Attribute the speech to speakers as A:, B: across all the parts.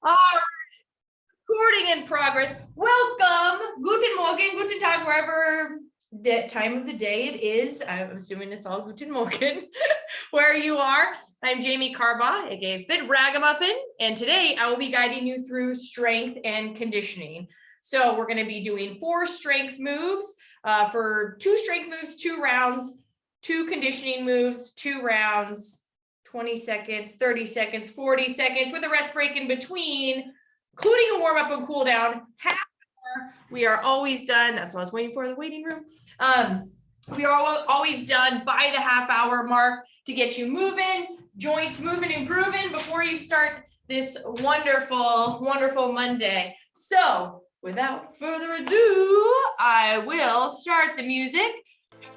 A: All right, recording in progress. Welcome, guten Morgen, guten Tag, wherever time of the day it is. I'm assuming it's all guten Morgen, where you are. I'm Jamie Carbaugh, aka fitragamuffin, and today I will be guiding you through strength and conditioning. So we're going to be doing 4 strength moves for 2 strength moves, 2 rounds, 2 conditioning moves, 2 rounds, 20 seconds, 30 seconds, 40 seconds with a rest break in between, including a warm up and cool down. Half hour. We are always done. That's what I was waiting for in the waiting room. We are always done by the half hour mark to get you moving, joints moving and grooving before you start this wonderful, wonderful Monday. So without further ado, I will start the music.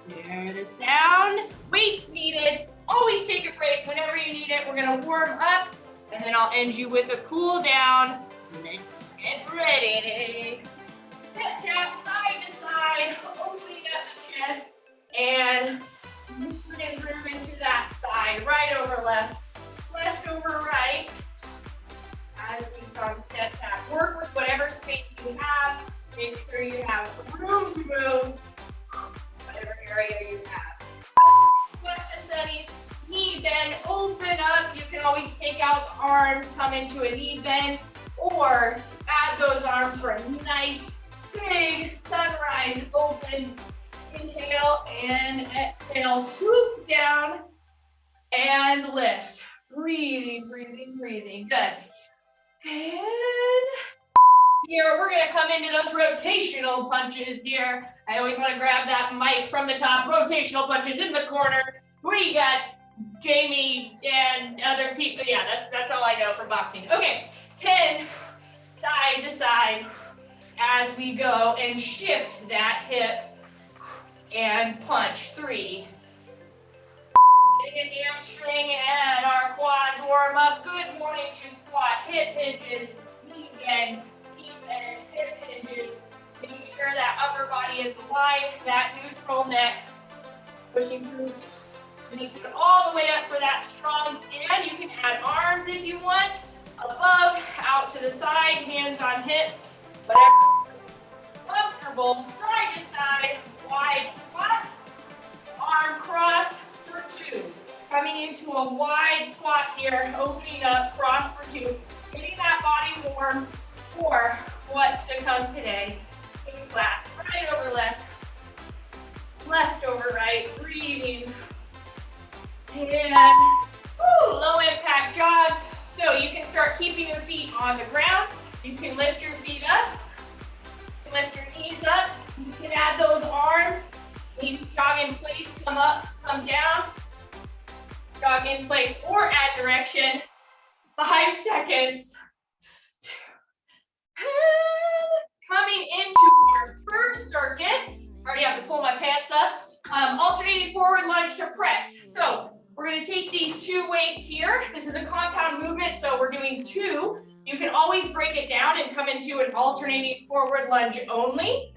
A: Hear the sound. Weights needed. Always take a break whenever you need it. We're going to warm up, and then I'll end you with a cool down. Let's get ready. Tap, tap, side to side, opening up the chest, and moving and grooving to that side. Right over left, left over right. As we come step tap, work with whatever space you have. Make sure you have room to move, whatever area you have. Flex the sunnies, knee bend, open up. You can always take out the arms, come into a knee bend, or add those arms for a nice big sunrise open. Inhale and exhale, swoop down and lift. Breathing, breathing, breathing. Good. And here we're going to come into those rotational punches here. I always want to grab that mic from the top. Rotational punches in the corner. We got Jamie and other people. Yeah, that's all I know from boxing. Okay, 10 side to side as we go and shift that hip and punch. 3. Getting a hamstring and our quads warm up. Good morning to squat, hip hinges, knee bend, hip hinges. Making sure that upper body is aligned, that neutral neck, pushing through. Make it all the way up for that strong stand. You can add arms if you want, above, out to the side, hands on hips, whatever. Comfortable, side to side, wide squat, arm cross for 2. Coming into a wide squat here, opening up, cross for 2. Getting that body warm for what's to come today in class. Right over left, left over right, breathing. And low impact jogs. So you can start keeping your feet on the ground. You can lift your feet up. You can lift your knees up. You can add those arms. You can jog in place, come up, come down. Jog in place or add direction. 5 seconds. Coming into our first circuit. I already have to pull my pants up. Alternating forward lunge to press. So we're going to take these 2 weights here. This is a compound movement, so we're doing 2. You can always break it down and come into an alternating forward lunge only,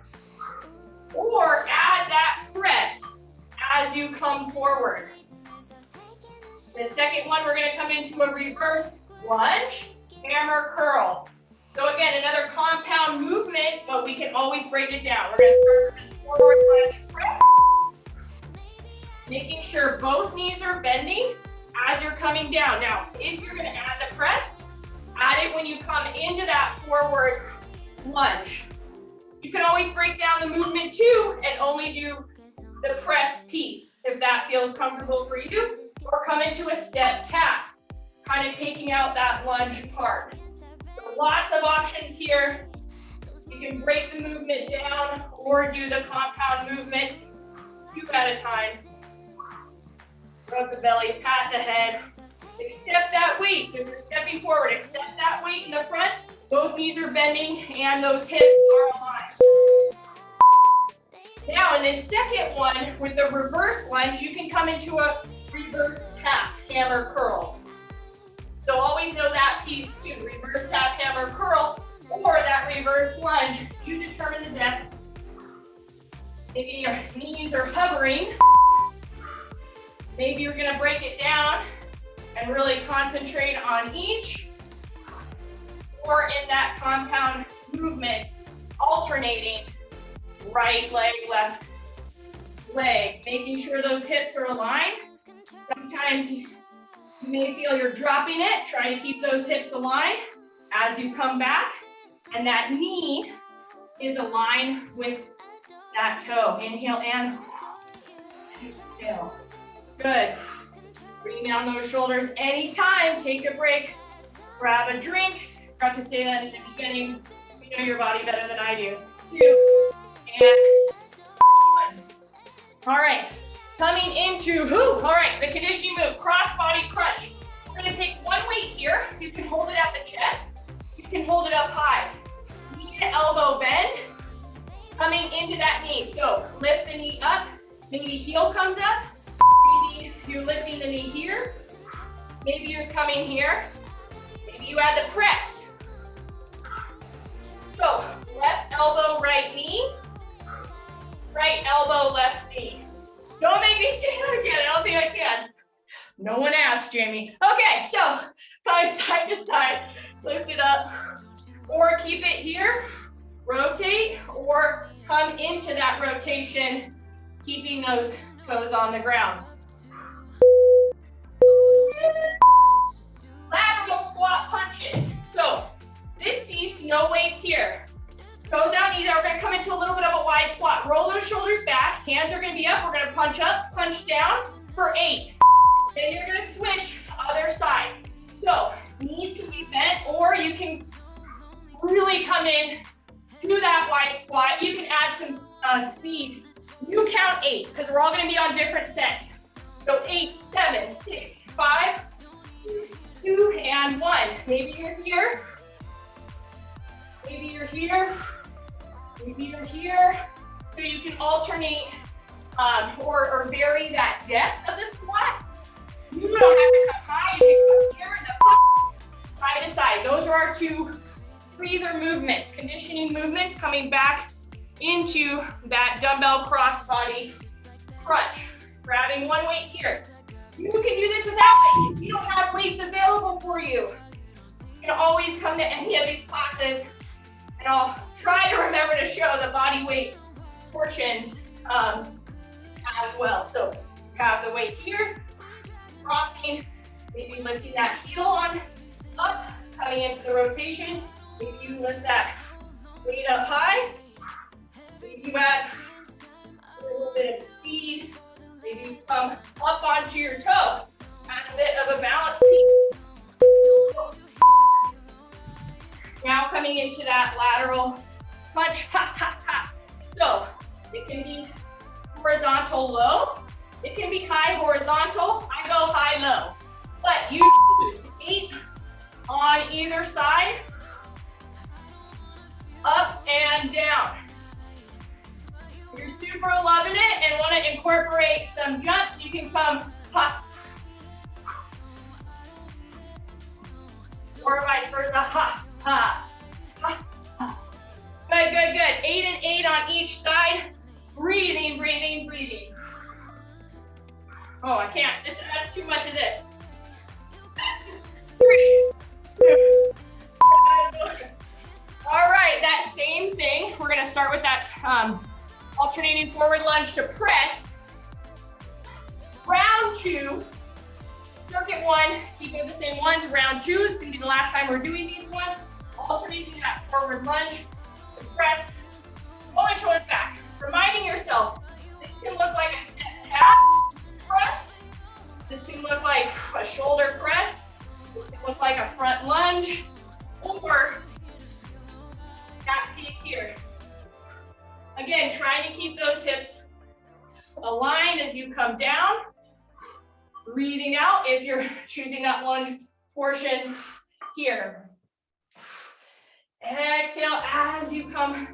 A: or add that press as you come forward. The second one, we're going to come into a reverse lunge, hammer curl. So again, another compound movement, but we can always break it down. We're going to start with this forward lunge press. Making sure both knees are bending as you're coming down. Now, if you're going to add the press, add it when you come into that forward lunge. You can always break down the movement too and only do the press piece if that feels comfortable for you, or come into a step tap, kind of taking out that lunge part. So lots of options here. You can break the movement down or do the compound movement 2 at a time. Rub the belly, pat the head. Accept that weight. If you're stepping forward, accept that weight in the front. Both knees are bending and those hips are aligned. Now in this second one, with the reverse lunge, you can come into a reverse tap, hammer curl. So always know that piece too. Reverse tap, hammer curl, or that reverse lunge. You determine the depth. Maybe your knees are hovering. Maybe you're going to break it down and really concentrate on each. or in that compound movement, alternating right leg, left leg, making sure those hips are aligned. Sometimes you may feel you're dropping it. Try to keep those hips aligned as you come back, and that knee is aligned with that toe. Inhale and exhale. Good. Bring down those shoulders anytime. Take a break. Grab a drink. Got to say that in the beginning. You know your body better than I do. 2 and 1. All right. Coming into all right, the conditioning move, cross body crunch. We're gonna take one weight here. You can hold it at the chest. You can hold it up high. Knee to elbow bend. Coming into that knee. So lift the knee up. Maybe heel comes up. Maybe you're lifting the knee here. Maybe you're coming here. Maybe you add the press. So left elbow, right knee. Right elbow, left knee. Don't make me say that again. I don't think I can. No one asked, Jamie. Okay, so go side to side. Lift it up. Or keep it here. Rotate. Or come into that rotation, keeping those toes on the ground. Lateral squat punches. So this piece, no weights here. Toes down either. We're gonna come into a little bit of a wide squat. Roll those shoulders back. Hands are gonna be up. We're gonna punch up, punch down for 8. Then you're gonna switch other side. So knees can be bent, or you can really come in to that wide squat. You can add some speed. You count 8, because we're all gonna be on different sets. So 8, 7, 6, 5, 2, and 1. Maybe you're here. Maybe you're here. Maybe you're here. So you can alternate or vary that depth of the squat. You don't have to come high. You can come here and then side to side. Those are our 2 breather movements, conditioning movements, coming back into that dumbbell crossbody crunch. Grabbing one weight here. You can do this without weights. If you don't have weights available for you, you can always come to any of these classes, and I'll try to remember to show the body weight portions as well. So you have the weight here, crossing, maybe lifting that heel on up, coming into the rotation. Maybe you lift that weight up high. Maybe you add a little bit of speed. Maybe you come up onto your toe. Add a bit of a balance piece. Now coming into that lateral punch. Ha, ha, ha. So it can be horizontal low. It can be high horizontal. I go high low. But you choose 8 on either side. Up and down. If you're super loving it and want to incorporate some jumps, you can come ha. Or vice versa, ha, ha, ha, ha. Good, good, good. 8 and 8 on each side. Breathing, breathing, breathing. Oh, I can't. That's too much of this. 3, 2. All right, that same thing. We're gonna start with that alternating forward lunge to press. Round 2, circuit 1, keep it the same ones. Round 2 is gonna be the last time we're doing these ones. Alternating that forward lunge to press, pulling shoulders back. Reminding yourself, this can look like a step tap press. This can look like a shoulder press. It can look like a front lunge, or that piece here. Again, trying to keep those hips aligned as you come down. Breathing out if you're choosing that lunge portion here. Exhale as you come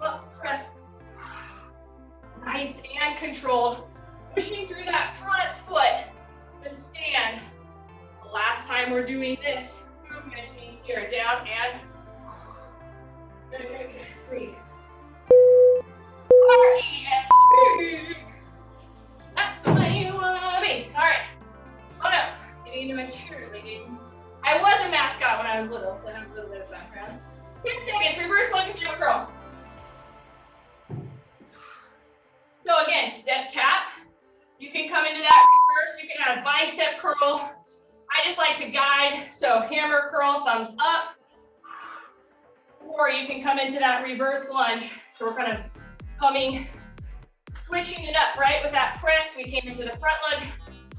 A: up, press. Nice and controlled. Pushing through that front foot to stand. The last time we're doing this movement piece here, down and good, good, good. Breathe. R-E-S-T. That's the way you wanna be. All right. Oh no, getting into my cheerleading. I was a mascot when I was little, so I'm little bit of background. 10 seconds, reverse lunge and hammer curl. So again, step tap. You can come into that reverse. You can add a bicep curl. I just like to guide. So hammer curl, thumbs up. Or you can come into that reverse lunge. So we're kind of coming, switching it up, right? With that press, we came into the front lunge.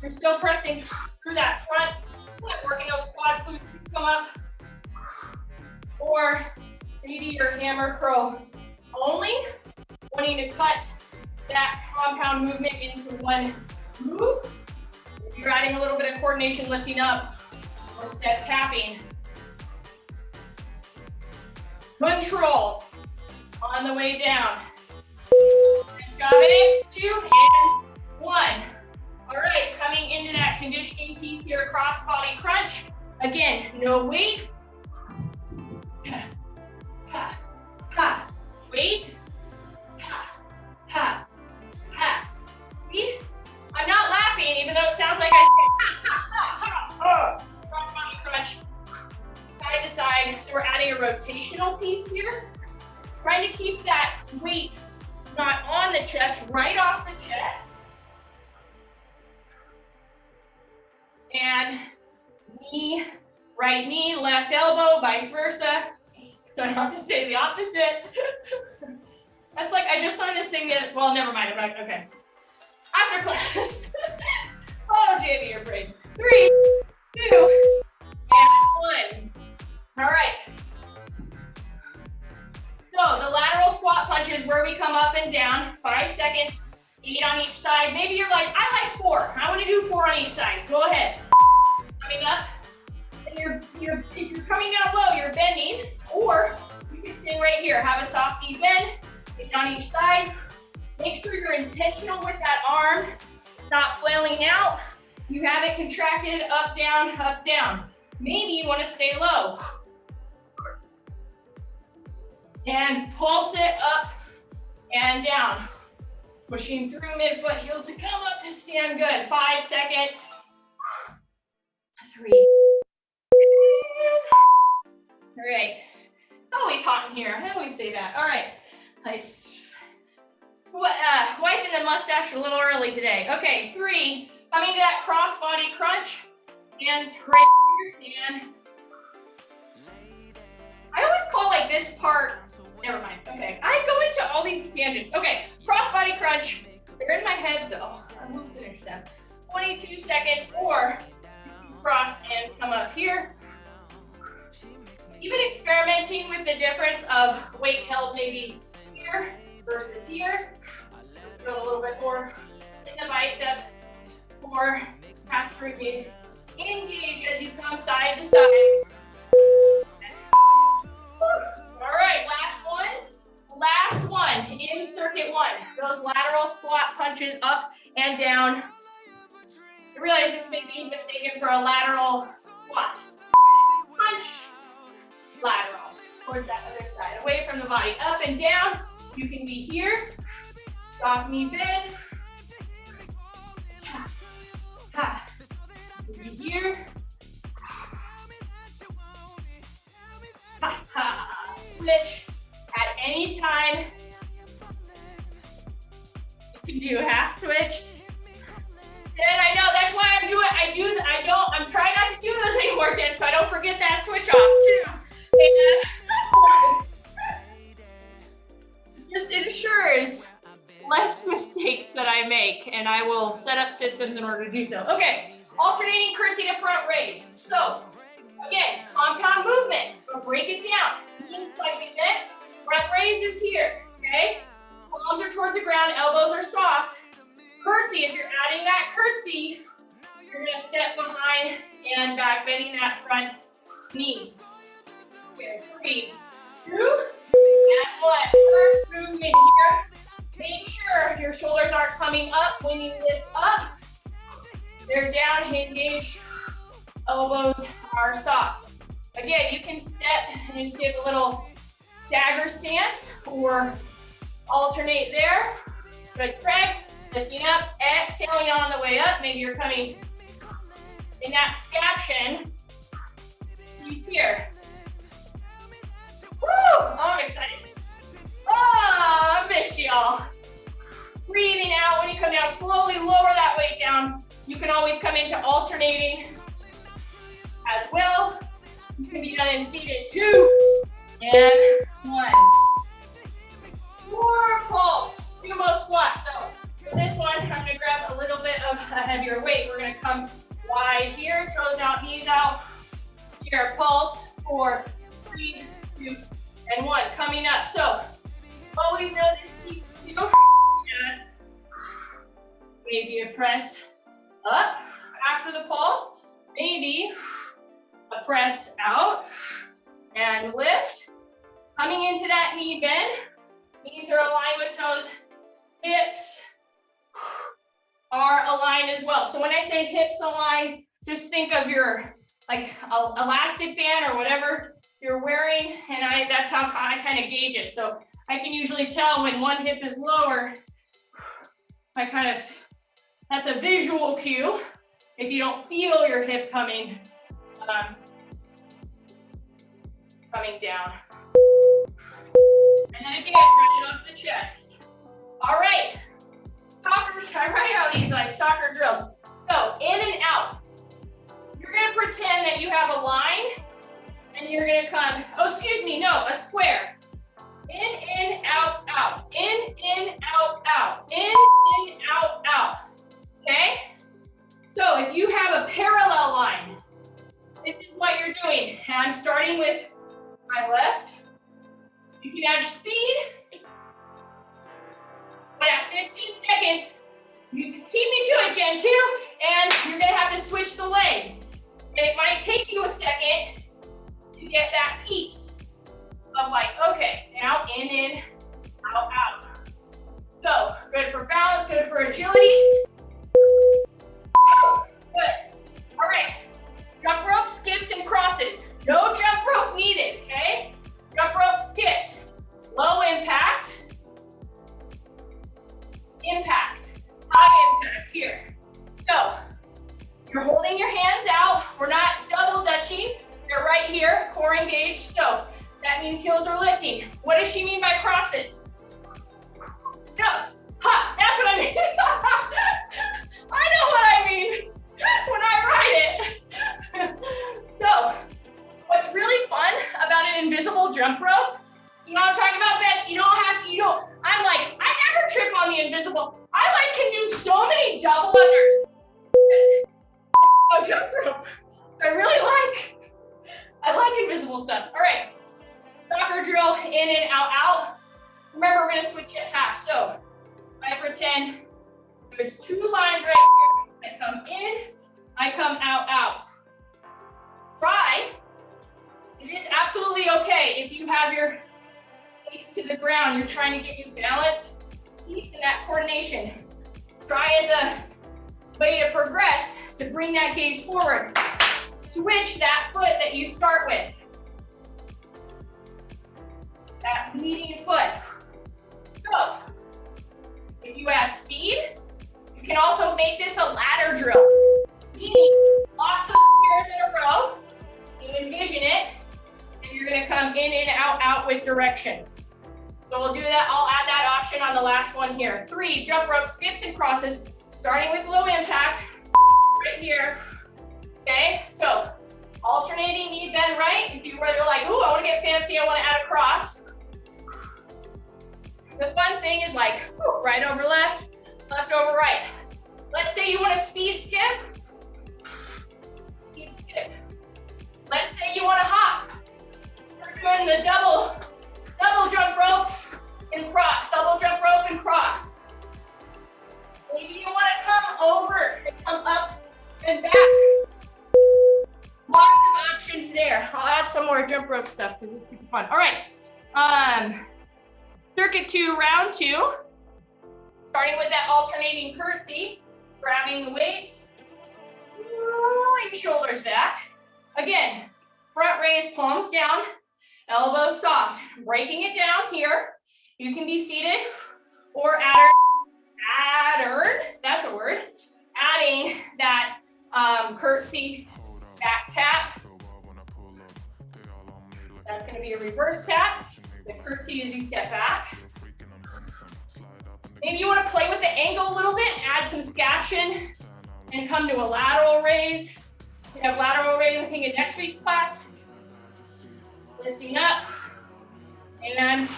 A: You're still pressing through that front, working those quads, glutes to come up. Or maybe your hammer curl only, wanting to cut that compound movement into one move. If you're adding a little bit of coordination, lifting up, or step tapping. Control on the way down. Nice job, X. 2 and 1. All right, coming into that conditioning piece here, cross body crunch. Again, no weight. Ha, ha, weight. Ha, ha, ha. See? I'm not laughing, even though it sounds like I say ha, ha, ha, ha. Cross body crunch. Side to side. So we're adding a rotational piece here. Trying to keep that weight not on the chest, right off the chest. And knee, right knee, left elbow, vice versa. Don't have to say the opposite. That's like, I just learned to sing it. Well, never mind. I'm like, okay. After class. Oh, Jamie, you're brave. 3, 2, and 1. All right. So the lateral squat punch is where we come up and down. 5 seconds, 8 on each side. Maybe you're like, I like 4. I want to do 4 on each side. Go ahead. Coming up, and if you're coming down low, you're bending, or you can stay right here. Have a soft knee bend, get on each side. Make sure you're intentional with that arm, not flailing out. You have it contracted, up, down, up, down. Maybe you want to stay low. And pulse it up and down. Pushing through midfoot, heels to come up to stand good. 5 seconds. 3. All right. It's always hot in here. I always say that. All right. Nice. Wiping the mustache a little early today. Okay, 3. Coming to that cross body crunch. Hands right here. And I always call like this part, never mind. Okay. I go into all these tangents. Okay. Cross body crunch. They're in my head though. I will finish them. 22 seconds, or cross and come up here. Even experimenting with the difference of weight held maybe here versus here. Feel a little bit more in the biceps, or pass through engage as you come side to side. All right, last one in circuit 1. Those lateral squat punches up and down. I realize this may be mistaken for a lateral squat. Punch, lateral, towards that other side, away from the body, up and down. You can be here, soft knee bend. Ha, ha. You can be here. Ha, ha. Switch at any time. You can do a half switch. And I know that's why I'm doing. I'm trying not to do those anymore, again, so I don't forget that switch off too. And just ensures less mistakes that I make, and I will set up systems in order to do so. Okay, alternating curtsy to front raise. So again, compound movement, but break it down. Knees slightly bent, front raise is here. Okay, palms are towards the ground, elbows are soft. Curtsy, if you're adding that curtsy, you're gonna step behind and back, bending that front knee. Okay, 3, 2, and 1. First movement here. Make sure your shoulders aren't coming up when you lift up. They're down, engaged. Elbows are soft. Again, you can step and just give a little stagger stance or alternate there. Good, Craig. Lifting up, exhaling on the way up. Maybe you're coming in that scaption. Here. into alternating as well. You can be done in seated 2 and 1. More pulse, sumo squat. So for this one, I'm gonna grab a little bit of a heavier weight. We're gonna come wide here, toes out, knees out. Here, pulse, 4, 3, 2, and 1. Coming up. So always know this keeps you. Maybe a press up after the pulse. Maybe a press out and lift. Coming into that knee bend. Knees are aligned with toes. Hips are aligned as well. So when I say hips aligned, just think of your like elastic band or whatever you're wearing, and that's how I kind of gauge it. So I can usually tell when one hip is lower. That's a visual cue. If you don't feel your hip coming down. And then again, run it off the chest. All right. I write out these like soccer drills. So in and out. You're gonna pretend that you have a line and you're gonna come, a square. In, out, out. In, out, out. In, out, out. Okay? So if you have a parallel line, this is what you're doing. And I'm starting with my left. You can add speed, but at 15 seconds, you can keep me to it, Gen 2, and you're gonna have to switch the leg. And it might take you a second to get that piece of like, okay, now in, out, out. So, good for balance, good for agility. Good. All right, jump rope, skips, and crosses. No jump rope needed, okay? Jump rope skips, low impact, high impact here. So, you're holding your hands out. We're not double dutching. They're right here, core engaged. So that means heels are lifting. What does she mean by crosses? Jump, ha, that's what I mean. I know what I mean when I write it. So what's really fun about an invisible jump rope, you know what I'm talking about, Bets? I'm like, I never trip on the invisible. I can do so many double unders. Oh, jump rope. I like invisible stuff. All right, soccer drill, in and out, out. Remember, we're gonna switch it half. So I pretend there's 2 lines right here. I come in, I come out, out. Try. It is absolutely okay if you have your face to the ground. You're trying to get you balance, peace, and that coordination. Try as a way to progress to bring that gaze forward. Switch that foot that you start with. That leading foot. So, if you add speed, you can also make this a ladder drill. Meaning lots of squares in a row. You envision it, and you're gonna come in and out, out with direction. So we'll do that. I'll add that option on the last one here. 3 jump rope skips and crosses, starting with low impact, right here. Okay, so alternating knee bend right. If you're like, ooh, I want to get fancy, I want to add a cross. The fun thing is like, ooh, right over left, left over right. Let's say you want a speed skip. Speed skip. Let's say you want to hop. We're doing the double jump rope and cross, double jump rope and cross. Maybe you want to come over and come up and back. Lots of options there. I'll add some more jump rope stuff because it's super fun. All right, circuit 2, round 2. Starting with that alternating curtsy, grabbing the weight, rolling shoulders back. Again, front raise, palms down, elbows soft. Breaking it down here. You can be seated or that's a word. Adding that curtsy back tap. That's going to be a reverse tap. The curtsy as you step back. Maybe you want to play with the angle a little bit, add some scaption and come to a lateral raise. We have lateral raise looking at next week's class. Lifting up and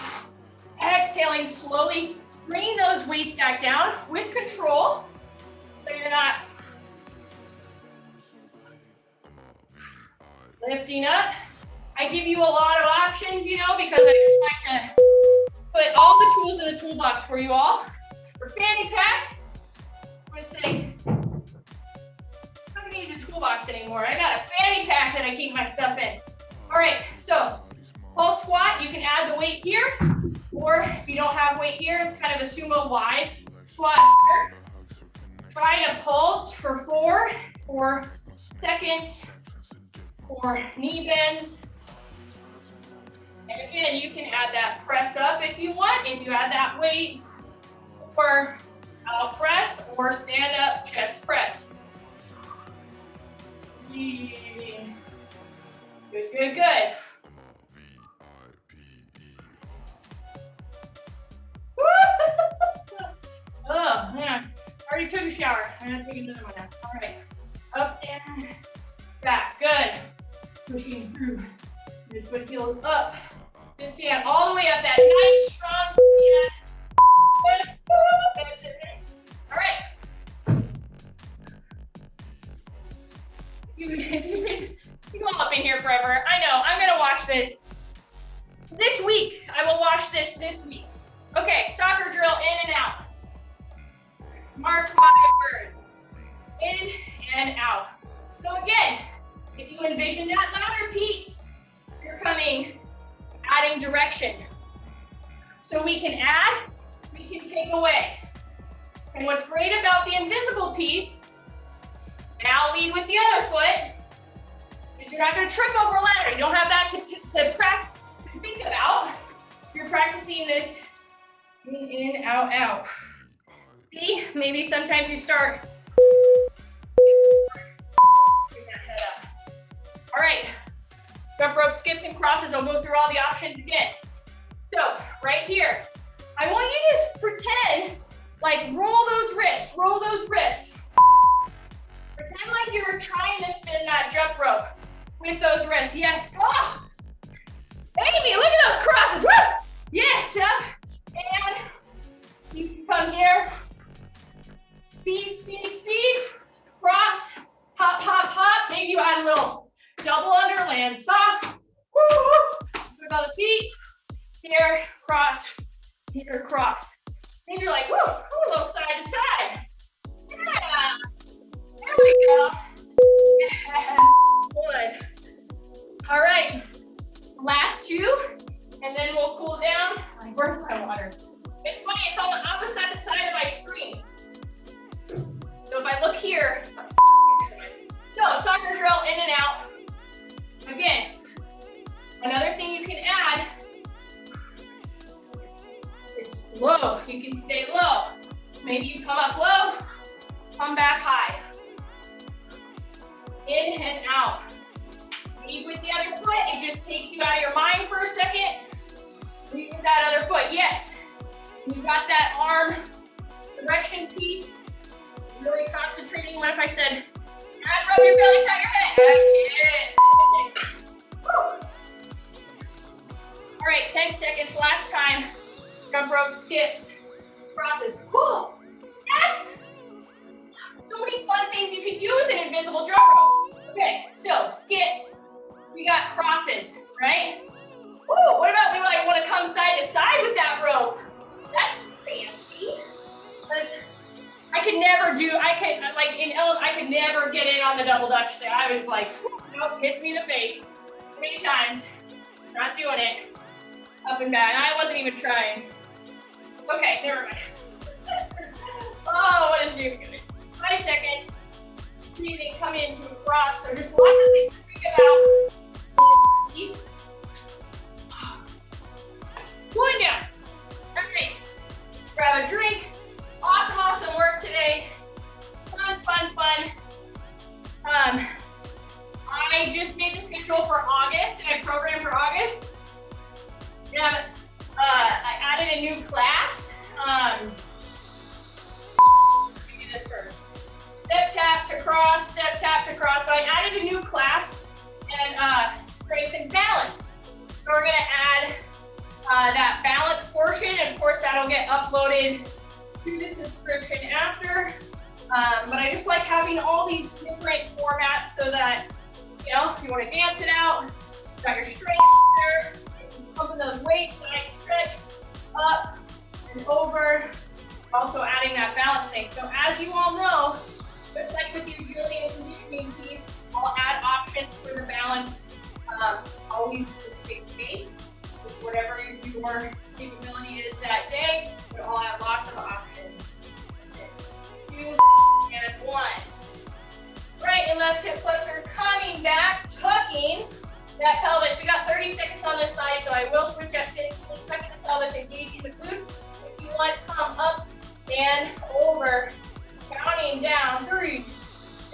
A: exhaling slowly, bringing those weights back down with control so you're not lifting up. I give you a lot of options, you know, because I just like to put all the tools in the toolbox for you all. For fanny pack, I'm gonna say, I don't need the toolbox anymore. I got a fanny pack that I keep my stuff in. All right, so pulse squat, you can add the weight here, or if you don't have weight here, it's kind of a sumo wide squat here. Try to pulse for 4 seconds, 4 knee bends. And again, you can add that press up if you want, if you add that weight, or press, or stand up chest press. Yeah. Good, good, good. Oh, man. Already took a shower. I'm gonna take another one now. All right. Up and back. Good. Pushing through. Just put heels up. Just stand all the way up. That nice, strong stand. Good. All right. You go up in here forever. I know. I'm gonna watch this. This week, I will watch this week. Okay, soccer drill in and out. Mark my word. In and out. So again, if you envision that ladder piece, you're adding direction. So we can add, we can take away. And what's great about the invisible piece, now lead with the other foot, is you're not gonna trip over a ladder. You don't have that to think about. You're practicing this in, out, out. See, maybe sometimes you start. Bring that head up. All right, jump rope skips and crosses. I'll go through all the options again. So right here, I want you to pretend like roll those wrists, roll those wrists. Pretend like you were trying to spin that jump rope with those wrists. Yes, oh, Amy, look at those crosses. Woo! Yes, up, and you can come here. Speed, speed, speed. Cross, hop, hop, hop. Maybe you add a little double under, land soft. Woo, woo. Put about the feet. Here, cross. Here, cross. And you're like, woo, a little side to side. Yeah. There we go. Yeah. Good. All right. Last 2, and then we'll cool down. Where's my water? It's funny, it's on the opposite side of my screen. So if I look here, so soccer drill in and out. Again, another thing you can add is low. You can stay low. Maybe you come up low, come back high. In and out. Lead with the other foot. It just takes you out of your mind for a second. Lead with that other foot. Yes. You've got that arm direction piece. Really concentrating. What if I said, and rub your belly, pat your head? I can't. All right, 10 seconds. Last time. Jump rope skips, crosses. Cool. That's so many fun things you can do with an invisible jump rope. Okay, so skips. We got crosses, right? Woo, what about we like want to come side to side with that rope? That's fancy. I could never get in on the double dutch there. I was like, nope, hits me in the face 3 times. Not doing it. Up and back. I wasn't even trying. Okay, never mind. Oh, what is she doing? 5 seconds. Breathing, come into a cross. So just lots of things to think about. Cooling down. All right. Grab a drink. Awesome, awesome work today. Fun, fun, fun. I just made the schedule for August, and I programmed for August. Yeah, I added a new class. Let me do this first. Step tap, I added a new class and strength and balance. So we're gonna add that balance portion, and of course that'll get uploaded to the subscription after. But I just like having all these different formats so that, you know, if you want to dance it out, you got your strength there, pumping those weights, side stretch, up and over, also adding that balancing. So as you all know, just like with the agility and conditioning piece, I'll add options for the balance, always with big weight, with whatever your capability is that day, but I'll have lots of options. 2 and 1. Right and left hip flexor coming back, tucking that pelvis. We got 30 seconds on this side, so I will switch at 15, tucking the pelvis, engaging the glutes. If you want, come up and over, counting down, 3,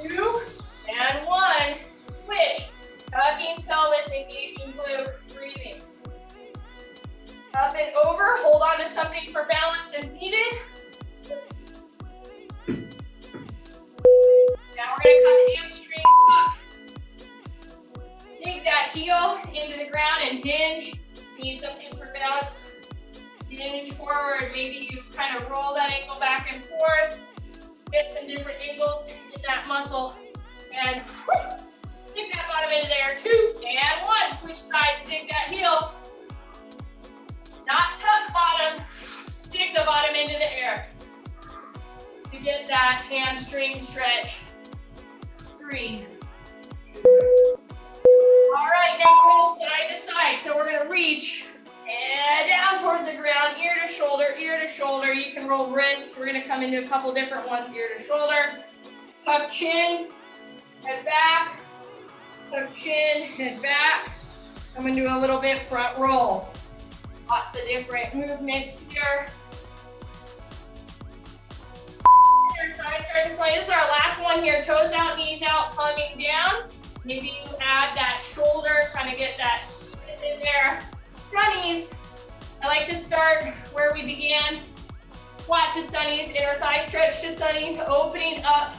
A: 2, and 1. Switch, tucking pelvis, engaging glute, breathing. Up and over, hold on to something for balance and needed. Now we're gonna come hamstring tuck. Dig that heel into the ground and hinge. Need something for balance. Hinge forward. Maybe you kind of roll that ankle back and forth. Get some different angles in that muscle. And stick that bottom into there. 2 and 1. Switch sides, dig that heel. Not tuck bottom. Stick the bottom into the air. To get that hamstring stretch. 3. All right, now roll side to side. So we're gonna reach and down towards the ground, ear to shoulder, ear to shoulder. You can roll wrists. We're gonna come into a couple different ones, ear to shoulder. Tuck chin, head back. Tuck chin, head back. I'm gonna do a little bit front roll. Lots of different movements here. Side stretch this way. This is our last one here. Toes out, knees out, coming down. Maybe you add that shoulder, kind of get that in there. Sunnies. I like to start where we began. Squat to sunnies, inner thigh stretch to sunnies, opening up.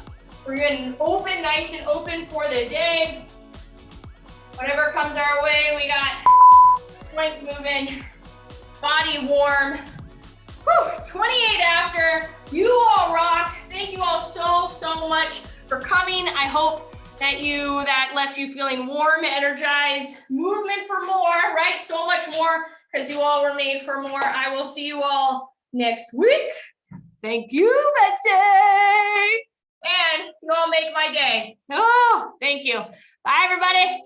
A: We're going to open nice and open for the day. Whatever comes our way, we got joints moving, body warm. Whew, 28 after. You all rock. Thank you all so much for coming. I hope that left you feeling warm, energized, movement for more, right? So much more, because you all were made for more. I will see you all next week. Thank you, Betsy. And you all make my day. Oh, thank you. Bye, everybody.